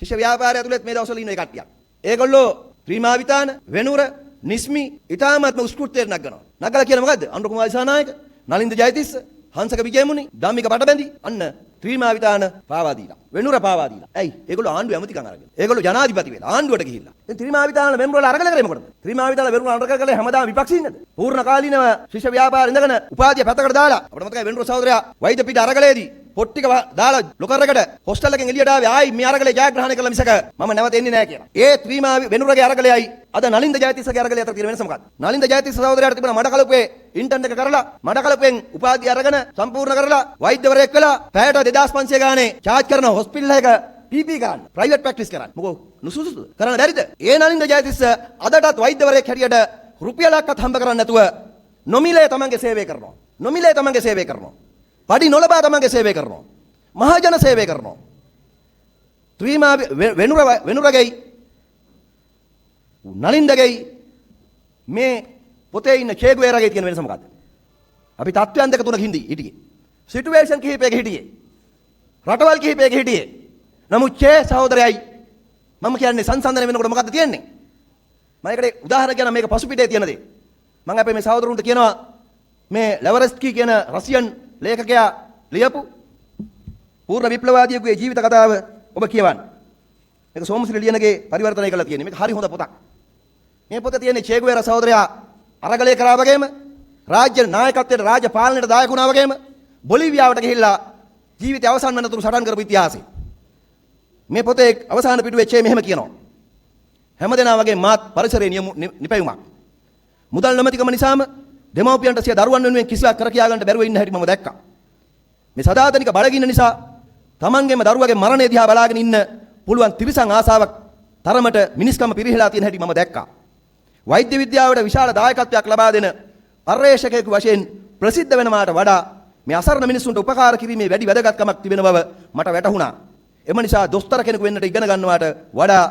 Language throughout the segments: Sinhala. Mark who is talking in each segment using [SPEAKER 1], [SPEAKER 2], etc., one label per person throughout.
[SPEAKER 1] ශිෂ්‍ය ව්‍යාපාරය ඇතුළත් මේ දවස්වල ඉන්න කට්ටියක්. ඒගොල්ලෝ ත්‍රිමාවිතාන වෙනුර නිස්මි ඊටාත්ම උස්කෘතයෙන් නගනවා. නගලා කියන මොකද්ද? අනුර කුමාර දිසානායක, නලින්ද ජයතිස්ස, හංසක විජයමුනි, ධම්මික පටබැඳි අන්න ත්‍රිමාවිතාන පාවා දීලා. වෙනුර පාවා දීලා. ඇයි? ඒගොල්ලෝ ආණ්ඩුවේ ඇමතිකම් අරගෙන. ඒගොල්ලෝ ජනාධිපති වෙලා ආණ්ඩුවට ගිහිල්ලා. දැන් ත්‍රිමාවිතාන වෙනුර අරගෙන කරේ මොකටද? ත්‍රිමාවිතාන වෙනුර අරගෙන කරේ හැමදාම විපක්ෂින්නද? පූර්ණ කාලීනව ශිෂ්‍ය ව්‍යාපාර ඉඳගෙන උපාධිය පැත්තකට දාලා අපිට මතකයි වෙනුර සහෝදරයා වෛද්‍ය පීඨ අරගලේදී පොට්ටික දාලා ලොකර් එකට හොස්ටල් එකෙන් එළියට ආවේ ආයි මේ අරගලේ ජයග්‍රහණය කළා මිසක මම නැවත එන්නේ නැහැ කියලා. ඒ ත්‍රිමාවි වෙනුරගේ අරගලයයි අද නලින්ද ජයතිස්සගේ අරගලය අතර තියෙන වෙනස මොකක්ද? නලින්ද ජයතිස්ස සහෝදරයාට තිබුණ මඩකලපුවේ ඉන්ටර්න් එක කරලා මඩකලපුවෙන් උපාධිය අරගෙන සම්පූර්ණ කරලා වෛද්‍යවරයෙක් වෙලා පැයට 2500 ගානේ චාර්ජ් කරන හොස්පිටල් එක PP ගන්න ප්‍රයිවට් ප්‍රැක්ටිස් කරන්න. මොකෝ නුසුසුද? කරන්න බැරිද? ඒ නලින්ද ජයතිස්ස අදටත් වෛද්‍යවරයෙක් හැටියට රුපියලක්වත් හම්බ කරන්නේ නැතුව නොමිලේ තමන්ගේ සේවය කරනවා. නොමිලේ තමන්ගේ සේවය කරනවා. පඩි නොලබා තමන්ගේ සේවය කරනවා. මහජන සේවය කරනවා. ත්‍රිමාවි වෙනුරගයි නලින්දගයි මේ පොතේ ඉන්න චේගුවේරගේ තියෙන වෙනස මොකද්ද? අපි තත්ත්වයන් දෙක තුනක හිටියේ. සිටුේෂන් කිහිපයක හිටියේ. රටවල් කිහිපයක හිටියේ. නමුත් චේ සහෝදරයයි මම කියන්නේ සංසන්දනය වෙනකොට මොකද්ද තියෙන්නේ? මම ඒකට උදාහරණ කියන මේක පසුපිටේ තියෙන දේ. මම අපේ මේ සහෝදරුන්ට කියනවා මේ ලෙවරස්කි කියන රෂියන් ලේඛකයා ලියපු පූර්ණ විප්ලවවාදියෙකුගේ ජීවිත කතාව ඔබ කියවන්න. මේක සෝමසිරි ලියනගේ පරිවර්තනය කළා තියෙන්නේ. මේක හරි හොඳ පොතක්. මේ පොතේ තියෙන්නේ චේ ගුවෙරා සහෝදරයා අරගලය කරා වගේම රාජ්‍ය නායකත්වයට රාජ්‍ය පාලනයට දායක වුණා වගේම බොලිවියාවට ගිහිල්ලා ජීවිතය අවසන් වෙනතුරු සටන් කරපු ඉතිහාසය. මේ පොතේ අවසාන පිටුවේ චේ මෙහෙම කියනවා. හැමදෙනා වගේ මාත් පරිසරයේ නිපැයුමක්. මුදල් නොමැතිකම නිසාම දෙමව්පියන්ට සිය දරුවන් වෙනුවෙන් කිසිවක් කර කියා ගන්න බැරුව ඉන්න හැටි මම දැක්කා. මේ සදාතනික බඩගින්න නිසා තමන්ගේම දරුවගේ මරණය දිහා බලාගෙන ඉන්න පුළුවන් තිරිසන් ආසාවක් තරමට මිනිස්කම පිරිහිලා තියෙන හැටි මම දැක්කා. වෛද්‍ය විද්‍යාවට විශාල දායකත්වයක් ලබා දෙන පර්යේෂකයෙකු වශයෙන් ප්‍රසිද්ධ වෙනවාට වඩා මේ අසරණ මිනිසුන්ට උපකාර කිරීමේ වැඩි වැදගත්කමක් තිබෙන බව මට වැටහුණා. එම නිසා දොස්තර කෙනෙකු වෙන්නට ඉගෙන ගන්නවාට වඩා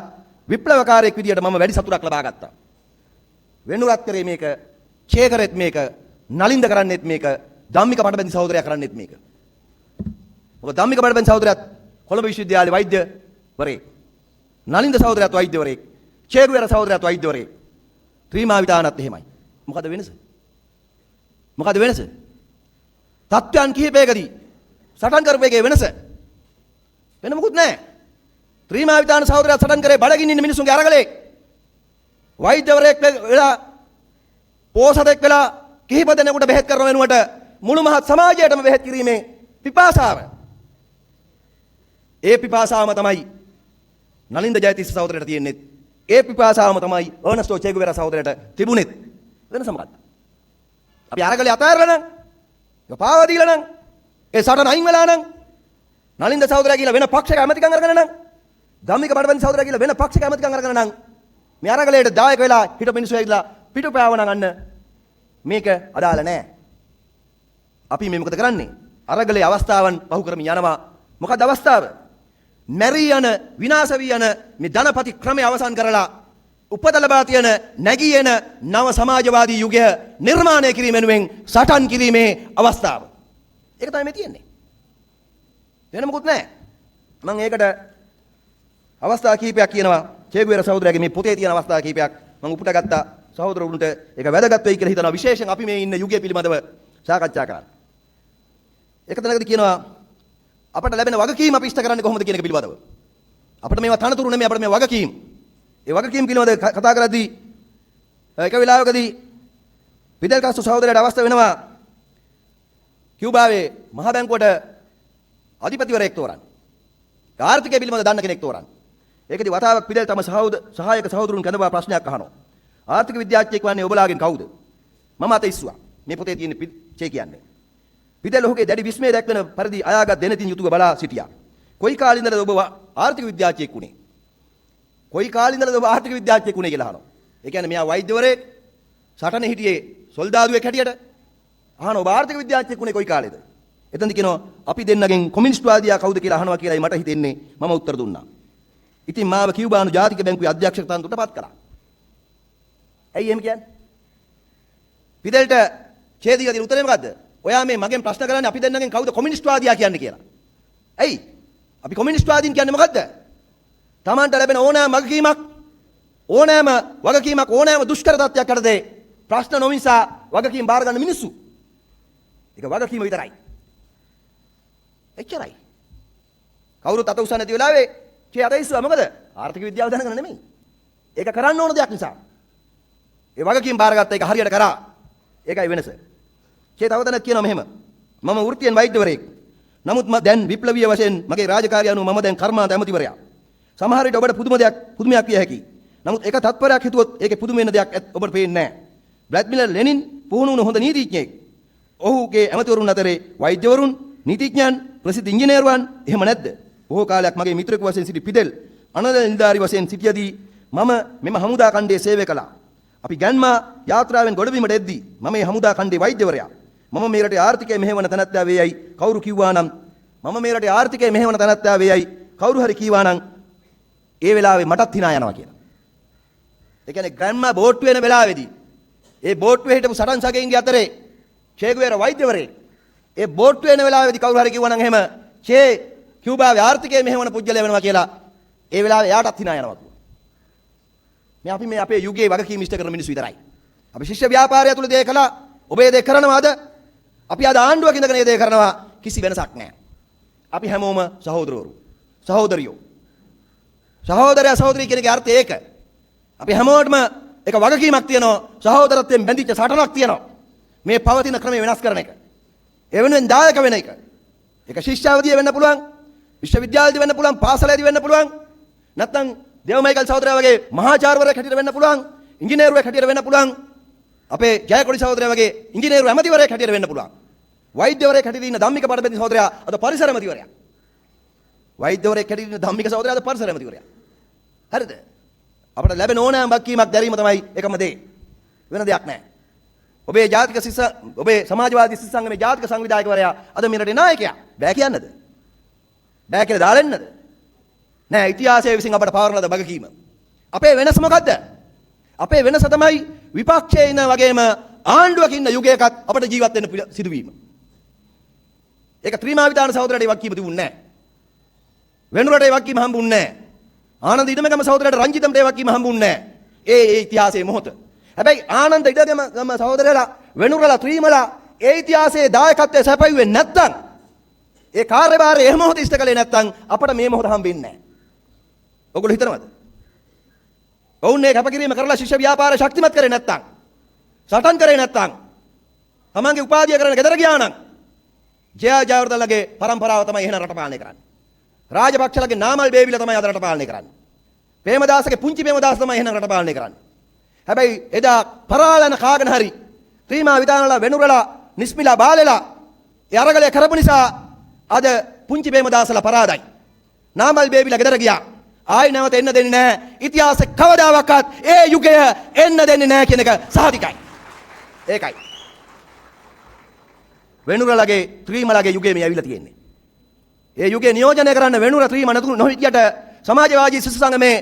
[SPEAKER 1] විප්ලවකාරයෙක් විදියට මම වැඩි සතුටක් ලබා ගත්තා. වෙනුරත් කරේ මේක, චේ කරෙත් මේක, නලින්ද කරන්නේත් මේක, ධම්මික පටබැඳි සහෝදරයා කරන්නේත් මේක. මොකද ධම්මික පටබැඳි සහෝදරයාත් කොළඹ විශ්වවිද්‍යාලයේ වෛද්‍යවරයෙක්. නලින්ද සහෝදරයාත් වෛද්‍යවරයෙක්. චේ ගුවෙරා සහෝදරයාත් වෛද්‍යවරයෙක්. ත්‍රිමාවිතානත් එහෙමයි. මොකද වෙනස? මොකද වෙනස? තත්ත්වයන් කිහිපයකදී සටන් කරපු එකේ වෙනස වෙන මොකුත් නැහැ. ත්‍රිමාවිතාන සහෝදරයා සටන් කරේ බඩගින්න ඉන්න මිනිස්සුන්ගේ අරගලේ. වෛද්‍යවරයෙක් වෙලා පෝසතෙක් වෙලා කිහිප දෙනෙකුට බෙහෙත් කරන වෙනුවට මුළු මහත් සමාජයටම බෙහෙත් කිරීමේ පිපාසාව. ඒ පිපාසාවම තමයි නලින්ද ජයතිස්ස සහෝදරයට තියෙන්නේ. ඒ පිපාසාවම තමයි අර්නස්ටෝ චේ ගුවෙරා සහෝදරයට තිබුණෙත්. වෙනස මොකක්ද? අපි අරගලේ අතාරලා නම්, ඒක පාවා දීලා නම්, ඒ සටන අයින් වෙලා නම්, නලින්ද සහෝදරයා කියලා වෙන පක්ෂයක ඇමතිකම් අරගෙන නම්, ධම්මික බඩබැඳි සහෝදරයා කියලා වෙන පක්ෂයක ඇමතිකම් අරගෙන නම්, මේ අරගලයට දායක වෙලා හිටපු මිනිස්සු ඇවිල්ලා පිටුපෑවන ගන්න මේක අදාළ නැහැ. අපි මේ මොකද කරන්නේ? අරගලේ අවස්ථාවන් පහු කරමින් යනවා. මොකද අවස්ථාව? මැරී යන, විනාශ වී යන මේ ධනපති ක්‍රමය අවසන් කරලා උපත ලබා තියෙන නැගී එන නව සමාජවාදී යුගය නිර්මාණය කිරීම වෙනුවෙන් සටන් කිරීමේ අවස්ථාව. ඒක තමයි මේ තියෙන්නේ. වෙන මොකුත් නැහැ. මම ඒකට අවස්ථා කීපයක් කියනවා. චේ ගුවෙරා සහෝදරයාගේ මේ පොතේ තියෙන අවස්ථා කීපයක් මම උපුට ගත්තා. සහෝදරවරුන්ට ඒක වැදගත් වෙයි කියලා හිතනවා. විශේෂයෙන් අපි මේ ඉන්න යුගය පිළිබඳව සාකච්ඡා කරන්න. එක තැනකදී කියනවා අපට ලැබෙන වගකීම් අපි ඉෂ්ට කරන්නේ කොහොමද කියන එක පිළිබඳව. අපිට මේවා තනතුරු නෙමෙයි, අපිට මේ වගකීම්. ඒ වගකීම් පිළිබඳව කතා කරද්දී එක වෙලාවකදී ෆිදෙල් කාස්ට්‍රෝ සහෝදරයාට අවස්ථාව වෙනවා කියුබාවේ මහ බැංකුවට අධිපතිවරයෙක් තෝරන්න. ආර්ථිකය පිළිබඳව දන්න කෙනෙක් තෝරන්න. ඒකදී වතාවක් ෆිදෙල් තම සහායක සහෝදරුන් කැඳවා ප්‍රශ්නයක් අහනවා. ආර්ථික විද්‍යාඥයෙක් වන්නේ ඔබලාගෙන් කවුද? මම අත ඉස්සුවා. මේ පොතේ තියෙන චේ කියන්නේ. ෆිදෙල් ඔහුගේ දැඩි විස්මය දැක්වෙන පරිදි අයාගත් දෙනතින් යුතුව බලා සිටියා. කොයි කාලේ ඉඳලාද ඔබ ආර්ථික විද්‍යාඥයෙක් වුණේ? කොයි කාලේ ඉඳලාද ඔබ ආර්ථික විද්‍යාඥයෙක් වුණේ කියලා අහනවා. ඒ කියන්නේ මෙයා වෛද්‍යවරයෙක් සටනේ හිටියේ සොල්දාදුවෙක් හැටියට. අහනවා ඔබ ආර්ථික විද්‍යාඥයෙක් වුණේ කොයි කාලේද? එතනදි කියනවා අපි දෙන්නගෙන් කොමියුනිස්ට්වාදියා කවුද කියලා අහනවා කියලායි මට හිතෙන්නේ. මම උත්තර දුන්නා. ඉතින් මාව කියුබානු ජාතික බැංකුවේ අධ්‍යක්ෂක තනතුරට පත් කරා. ඇයි එහෙම කියන්නේ? ෆිදෙල්ට ඡේදිලා තියෙන උත්තරේ මොකද්ද? ඔයා මේ මගෙන් ප්‍රශ්න කරන්නේ අපි දෙන්නගෙන් කවුද කොමියුනිස්ට්වාදියා කියන්නේ කියලා. ඇයි? අපි කොමියුනිස්ට්වාදීන් කියන්නේ මොකද්ද? තමන්ට ලැබෙන ඕනෑම වගකීමක් ඕනෑම දුෂ්කර තත්ත්වයක් යටතේ ප්‍රශ්න නොවිසා වගකීම් බාර ගන්න මිනිස්සු. ඒක වගකීම විතරයි. එච්චරයි. කවුරුත් අත උස්සන්නේ නැති වෙලාවේ කී අත ඉස්සුවා මොකද? ආර්ථික විද්‍යාව දැනගෙන නෙමෙයි. ඒක කරන්න ඕන දෙයක් නිසා. ඒ වගකීම් බාරගත්ත එක හරියට කරා. ඒකයි වෙනස. කී තව දැනක් කියනවා මෙහෙම. මම වෘත්තියෙන් වෛද්‍යවරයෙක්. නමුත් දැන් විප්ලවීය වශයෙන් මගේ රාජකාරිය අනුව මම දැන් කර්මාන්ත ඇමතිවරයා. සමහර විට ඔබට පුදුමයක් විය හැකියි. නමුත් එක තත්පරයක් හිතුවොත් ඒකේ පුදුම වෙන දෙයක් ඔබට පේන්නේ නැහැ. ව්ලාදිමිර් ලෙනින් පුහුණු වුණු හොඳ නීතිඥයෙක්. ඔහුගේ ඇමතිවරුන් අතරේ වෛද්‍යවරුන්, නීතිඥයන්, ප්‍රසිද්ධ ඉංජිනේරුවන් එහෙම නැද්ද? බොහෝ කාලයක් මගේ මිත්‍රයෙකු වශයෙන් සිටි පිදෙල් අනද නිලධාරි වශයෙන් සිටියදී මම මෙම හමුදා කණ්ඩයේ සේවය කළා. අපි ගැන්මා යාත්‍රාවෙන් ගොඩබිමට එද්දී මම මේ හමුදා කණ්ඩේ වෛද්‍යවරයා. මම මේ රටේ ආර්ථිකය මෙහෙවන තැනැත්තා වේයයි කවුරු කිව්වා නම් කවුරු හරි කීවා නම් ඒ වෙලාවේ මටත් hina යනවා කියලා. ඒ කියන්නේ ග්‍රැන්ඩ්මා බෝට්ටු වෙන වෙලාවේදී ඒ බෝට්ටුවේ හිටපු සටන් සගයින්ගේ අතරේ චේගුවේර වෛද්‍යවරයෙක් ඒ බෝට්ටු වෙන වෙලාවේදී කවුරු හරි කිව්වා නම් එහෙම චේ කියුබාවේ ආර්ථිකය මෙහෙවන පුජ්‍යලය වෙනවා කියලා ඒ වෙලාවේ එයාටත් hina යනවා කිව්වා. අපි මේ අපේ යුගයේ වගකීම් ඉෂ්ට කරන මිනිස්සු විතරයි. අපි ශිෂ්‍ය ව්‍යාපාරය තුල දේ කළා. ඔබේ දේ කරනවාද? අපි අද ආණ්ඩුවක ඉඳගෙන මේ දේ කරනවා. කිසි වෙනසක් නැහැ. අපි හැමෝම සහෝදරවරු. සහෝදරියෝ. සහෝදරයා සහෝදරිය කියන එකේ අර්ථය ඒක. අපි හැමෝටම එක වගකීමක් තියෙනවා. සහෝදරත්වයෙන් බැඳිච්ච සටනක් තියෙනවා. මේ පවතින ක්‍රමය වෙනස් කරන එක. ඒ වෙනුවෙන් දායක වෙන එක. ඒක ශිෂ්‍යාවදියේ වෙන්න පුළුවන්. විශ්වවිද්‍යාලයේදී වෙන්න පුළුවන්. පාසලේදී වෙන්න පුළුවන්. නැත්නම් දේවමයිකල් සහෝදරයා වගේ මහාචාර්යවරයෙක් හැටියට වෙන්න පුළුවන්. ඉංජිනේරුවෙක් හැටියට වෙන්න පුළුවන්. අපේ ජයකොඩි සහෝදරයා වගේ ඉංජිනේරු ඇමතිවරයෙක් හැටියට වෙන්න පුළුවන්. වෛද්‍යවරයෙක් හැටියට ඉන්න ධම්මික පඩබෙදි සහෝදරයා අද පරිසර ඇමතිවරයා. වෛද්‍යවරයෙක් හැටියට ඉන්න ධම්මික සහෝදරයා අද පරිසර ඇමතිවරයා. හරිද? අපිට ලැබෙන ඕනෑම වගකීමක් දැරීම තමයි එකම දේ. වෙන දෙයක් නැහැ. ඔබේ සමාජවාදී සිත් සංගමේ ජාතික සංවිධායකවරයා අද මේ රටේ නායකයා. බෑ කියන්නද? බෑ කියලා දාලෙන්නද? නෑ ඉතිහාසයේ විසින් අපට පවරන ලද වගකීම. අපේ වෙනස මොකද්ද? අපේ වෙනස තමයි විපක්ෂයේ ඉන්න වගේම ආණ්ඩුවක ඉන්න යුගයකත් අපට ජීවත් වෙන්න සිදුවීම. ඒක ත්‍රිමාවිතාන සහෝදරයට වගකීම තිබුණේ නැහැ. වෙනුරට වගකීම හම්බුන්නේ නැහැ. ආනන්ද ඉඩමගම සහෝදරයට රංජිතම්ට වගකීම හම්බුන්නේ නැහැ. ඒ ඉතිහාසයේ මොහොත. හැබැයි ආනන්ද ඉඩමගම සහෝදරයලා වෙනුරලා ත්‍රිමලා ඒ ඉතිහාසයේ දායකත්වයේ සැපයුවේ නැත්තම් ඒ කාර්යභාරය එහෙම මොහොත ඉෂ්ට කළේ නැත්තම් අපට මේ මොහොත හම්බෙන්නේ නැහැ. ඔයගොල්ලෝ හිතනවද? ඔවුන් මේ කැපකිරීම කරලා ශිෂ්‍ය ව්‍යාපාර ශක්තිමත් කරේ නැත්තම් සටන් කරේ නැත්තම් තමන්ගේ උපාධිය කරගෙන ගෙදර ගියා නම් ජයවර්ධනගේ පරම්පරාව තමයි එහෙනම් රට පාලනය කරන්නේ. රාජපක්ෂලගේ නාමල් බේබිලා තමයි අද රට පාලනය කරන්නේ. ප්‍රේමදාසගේ පුංචි ප්‍රේමදාස තමයි එහෙනම් රට පාලනය කරන්නේ. හැබැයි එදා පරාලන කාගෙන හරි ත්‍රිමා විතානලා වෙනුරලා නිස්මිලා බාලෙලා ඒ අරගලය කරපු නිසා අද පුංචි ප්‍රේමදාසලා පරාදයි. නාමල් බේබිලා ගෙදර ගියා. ආයි නැවත එන්න දෙන්නේ නැහැ. ඉතිහාසෙ කවදාවත් ඒ යුගය එන්න දෙන්නේ නැහැ කියන එක සාධිකයි. ඒකයි. වෙනුරලගේ ත්‍රිමලගේ යුගය මේ ඇවිල්ලා තියෙන්නේ. ඒ යුගය නියෝජනය කරන්න වෙනුර ත්‍රිම නොහිටියට සමාජවාදී සිසු සංගමේ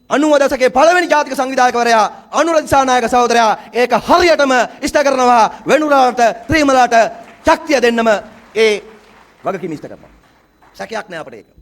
[SPEAKER 1] 90 දශකයේ පළවෙනි ජාතික සංවිධායකවරයා අනුර දිසානායක සහෝදරයා ඒක හරියටම ඉෂ්ට කරනවා. වෙනුරලට ත්‍රිමලට ශක්තිය දෙන්නම ඒ වගකීම ඉෂ්ට කරනවා. සැකයක් නෑ අපිට ඒක.